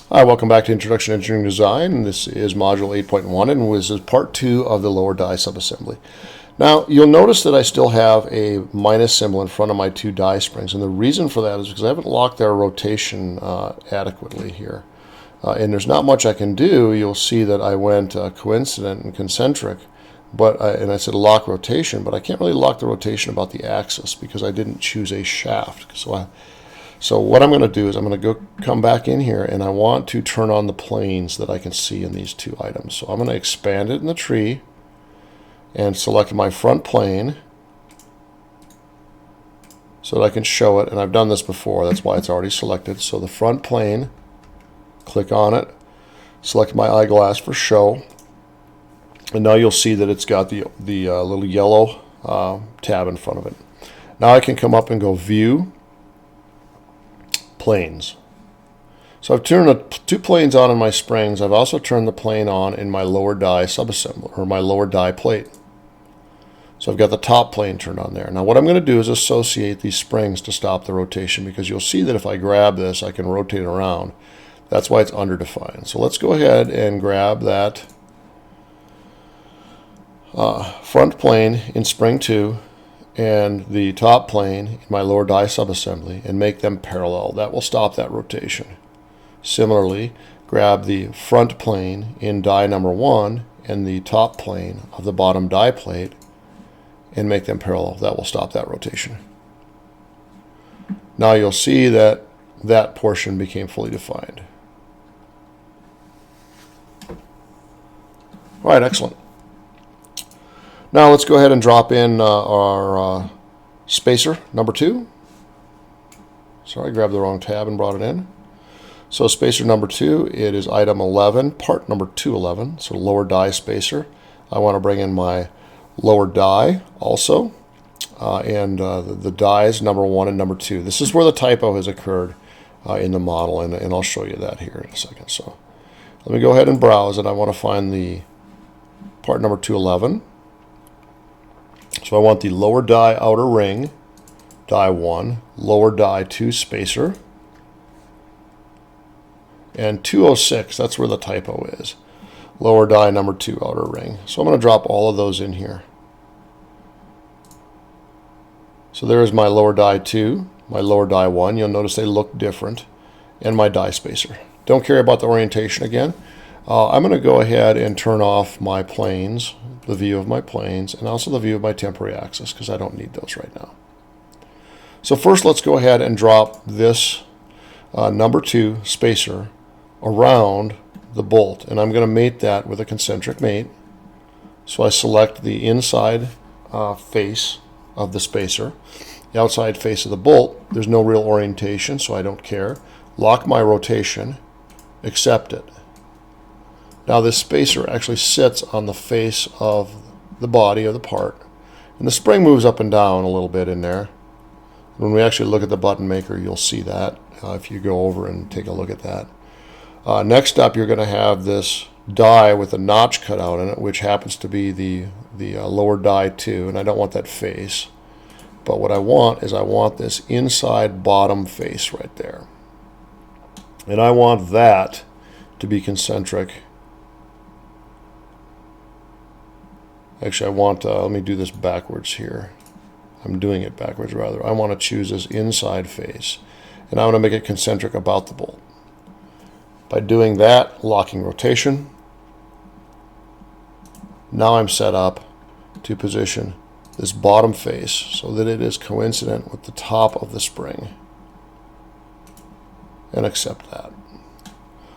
Hi, welcome back to Introduction to Engineering Design. This is Module 8.1, and this is Part 2 of the lower die subassembly. Now, you'll notice that I still have a minus symbol in front of my two die springs, and the reason for that is because I haven't locked their rotation adequately here. And there's not much I can do. You'll see that I went coincident and concentric, and I said lock rotation, but I can't really lock the rotation about the axis because I didn't choose a shaft. So what I'm going to do is I'm going to come back in here, and I want to turn on the planes that I can see in these two items. So I'm going to expand it in the tree and select my front plane so that I can show it. And I've done this before, that's why it's already selected. So the front plane, click on it, select my eyeglass for show, and now you'll see that it's got the little yellow tab in front of it. Now I can come up and go View, Planes. So I've turned two planes on in my springs. I've also turned the plane on in my lower die subassembly, or my lower die plate. So I've got the top plane turned on there. Now what I'm going to do is associate these springs to stop the rotation, because you'll see that if I grab this, I can rotate it around. That's why it's underdefined. So let's go ahead and grab that front plane in spring 2 and the top plane in my lower die subassembly and make them parallel. That will stop that rotation. Similarly, grab the front plane in die number 1 and the top plane of the bottom die plate and make them parallel. That will stop that rotation. Now you'll see that that portion became fully defined. All right, excellent. Now let's go ahead and drop in our spacer number 2. Sorry, I grabbed the wrong tab and brought it in. So spacer number 2, it is item 11, part number 211, so lower die spacer. I want to bring in my lower die also, and the dies number 1 and number 2. This is where the typo has occurred in the model, and I'll show you that here in a second. So let me go ahead and browse, and I want to find the part number 211. So I want the lower die outer ring, die 1, lower die 2 spacer, and 206, that's where the typo is. Lower die number 2 outer ring. So I'm going to drop all of those in here. So there is my lower die 2, my lower die 1. You'll notice they look different, and my die spacer. Don't care about the orientation again. I'm going to go ahead and turn off my planes, the view of my planes, and also the view of my temporary axis, because I don't need those right now. So first let's go ahead and drop this number 2 spacer around the bolt, and I'm going to mate that with a concentric mate. So I select the inside face of the spacer. The outside face of the bolt, there's no real orientation, so I don't care. Lock my rotation, accept it. Now this spacer actually sits on the face of the body of the part, and the spring moves up and down a little bit in there. When we actually look at the button maker, you'll see that if you go over and take a look at that. Next up, you're going to have this die with a notch cut out in it, which happens to be the lower die 2, and I don't want that face. But what I want is I want this inside bottom face right there. And I want that to be concentric. Actually, I want, let me do this backwards here. I'm doing it backwards rather. I want to choose this inside face, and I want to make it concentric about the bolt. By doing that, locking rotation, now I'm set up to position this bottom face so that it is coincident with the top of the spring, and accept that.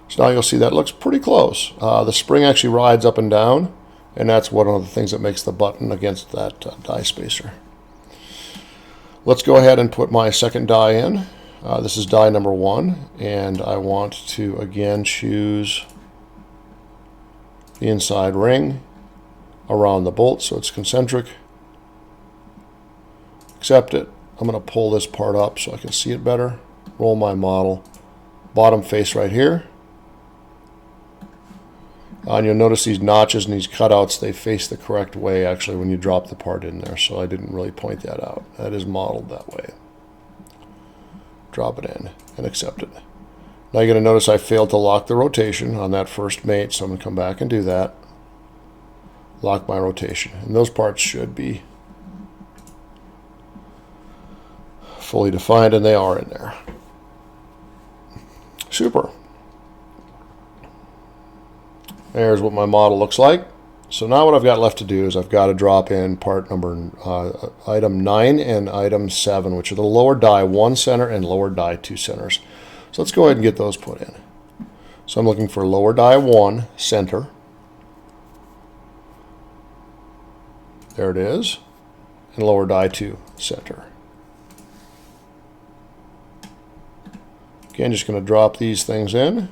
So now you'll see that looks pretty close. The spring actually rides up and down, and that's one of the things that makes the button against that die spacer. Let's go ahead and put my second die in. This is die number 1, and I want to again choose the inside ring around the bolt so it's concentric. Accept it. I'm going to pull this part up so I can see it better. Roll my model. Bottom face right here. And you'll notice these notches and these cutouts, they face the correct way actually when you drop the part in there, so I didn't really point that out. That is modeled that way. Drop it in and accept it. Now you're going to notice I failed to lock the rotation on that first mate, so I'm going to come back and do that. Lock my rotation. And those parts should be fully defined, and they are in there. Super. There's what my model looks like. So now what I've got left to do is I've got to drop in part number item 9 and item 7, which are the lower die 1 center and lower die 2 centers. So let's go ahead and get those put in. So I'm looking for lower die 1 center. There it is. And lower die 2 center. Again, just going to drop these things in.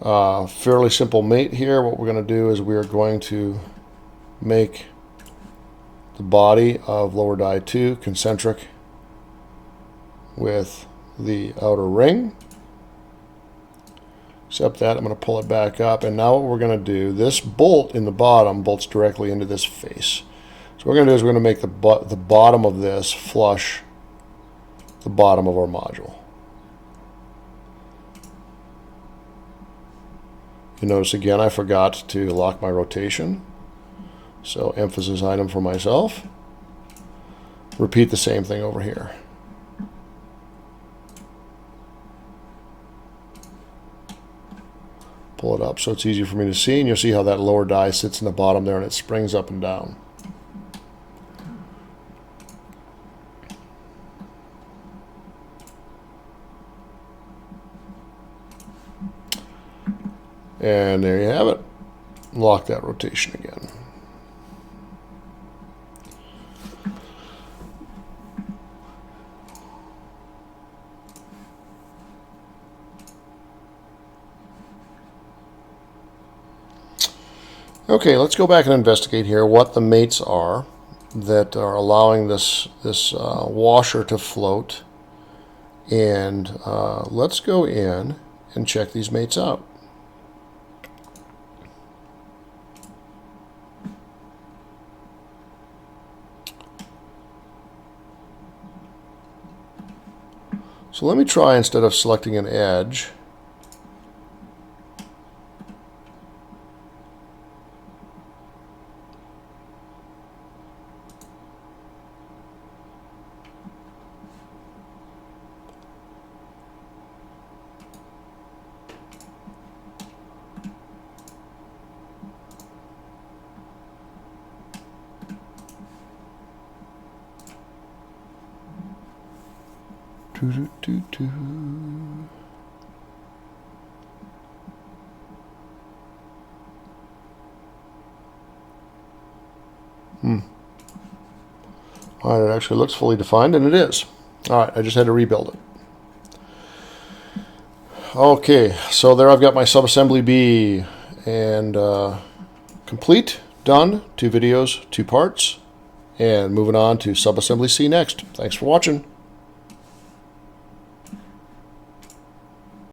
Fairly simple mate here. What we're going to do is we are going to make the body of lower die 2 concentric with the outer ring. Except that I'm going to pull it back up, and now what we're going to do, this bolt in the bottom bolts directly into this face. So what we're going to do is we're going to make the bottom of this flush the bottom of our module. You notice again I forgot to lock my rotation. So emphasis item for myself. Repeat the same thing over here. Pull it up so it's easier for me to see, and you'll see how that lower die sits in the bottom there and it springs up and down. And there you have it. Lock that rotation again. Okay, let's go back and investigate here what the mates are that are allowing this washer to float. And let's go in and check these mates out. So let me try, instead of selecting an edge, All right, it actually looks fully defined, and it is. All right, I just had to rebuild it. Okay, so there I've got my subassembly B, and complete, done, 2 videos, 2 parts, and moving on to subassembly C next. Thanks for watching.